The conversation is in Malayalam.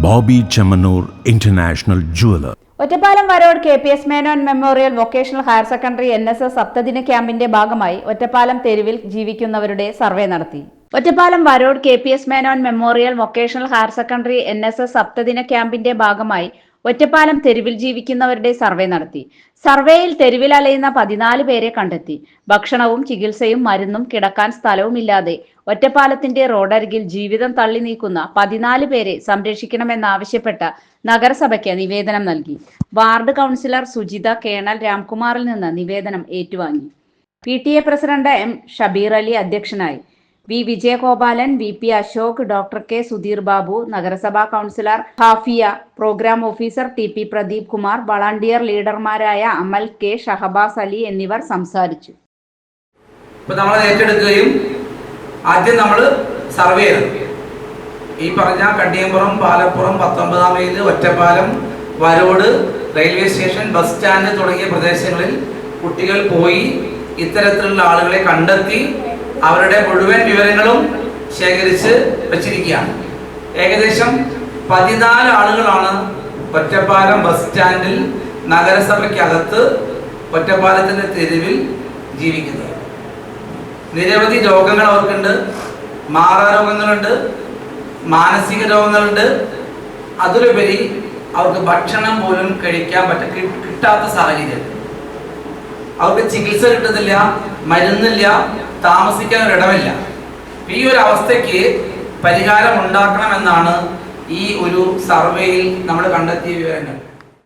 Bobby Chemmanur international jeweller. Ottapalam Varode KPS Menon memorial vocational higher secondary NSS സപ്തദിന ക്യാമ്പിന്റെ ഭാഗമായി ഒറ്റപ്പാലം തെരുവിൽ ജീവിക്കുന്നവരുടെ സർവേ നടത്തി. Ottapalam Varode KPS Menon memorial vocational higher secondary NSS സപ്തദിന ക്യാമ്പിന്റെ ഭാഗമായി ഒറ്റപ്പാലം തെരുവിൽ ജീവിക്കുന്നവരുടെ സർവേ നടത്തി. സർവേയിൽ തെരുവിൽ അലയുന്ന 14 പേരെ കണ്ടെത്തി. ഭക്ഷണവും ചികിത്സയും മരുന്നും കിടക്കാൻ സ്ഥലവുമില്ലാതെ ഒറ്റപ്പാലത്തിന്റെ റോഡരികിൽ ജീവിതം തള്ളി നീക്കുന്ന 14 പേരെ സംരക്ഷിക്കണമെന്നാവശ്യപ്പെട്ട് നഗരസഭയ്ക്ക് നിവേദനം നൽകി. വാർഡ് കൗൺസിലർ സുജിത കേണൽ രാംകുമാറിൽ നിന്ന് നിവേദനം ഏറ്റുവാങ്ങി. PTA president M. Shabeer Ali അധ്യക്ഷനായി. V. Vijayagopalan, VP Ashok, Dr. K. Sudheer Babu, നഗരസഭാ councillor Hafiya, programme officer TP Pradeep Kumar, volunteer ലീഡർമാരായ അമൽ K. ഷഹബാസ് അലി എന്നിവർ സംസാരിച്ചു. നമ്മൾ ഏറ്റെടുക്കുകയും ആദ്യം നമ്മൾ സർവേ ചെയ്തു. ഈ പറഞ്ഞ കണ്ടിയമ്പുറം, പാലപ്പുറം, 19-ാം mile, Ottapalam, Varode, railway station, bus stand തുടങ്ങിയ പ്രദേശങ്ങളിൽ കുട്ടികൾ പോയി ഇത്തരത്തിലുള്ള ആളുകളെ കണ്ടെത്തി അവരുടെ മുഴുവൻ വിവരങ്ങളും ശേഖരിച്ച് വെച്ചിരിക്കുകയാണ്. ഏകദേശം 14 ആളുകളാണ് ഒറ്റപ്പാലം ബസ് സ്റ്റാൻഡിൽ നഗരസഭയ്ക്കകത്ത് ഒറ്റപ്പാലത്തിൻ്റെ തെരുവിൽ ജീവിക്കുന്നത്. നിരവധി രോഗങ്ങൾ അവർക്കുണ്ട്. മാറാരോഗങ്ങളുണ്ട്, മാനസിക രോഗങ്ങളുണ്ട്. അതിലുപരി അവർക്ക് ഭക്ഷണം പോലും കഴിക്കാൻ കിട്ടാത്ത സാഹചര്യം. അവർക്ക് ചികിത്സ കിട്ടുന്നില്ല, മരുന്നില്ല, താമസിക്കാൻ ഒരിടമില്ല. ഈ ഒരു അവസ്ഥയ്ക്ക് പരിഹാരം ഉണ്ടാക്കണമെന്നാണ് ഈ ഒരു സർവേയിൽ നമ്മൾ കണ്ടെത്തിയ വിവരങ്ങൾ.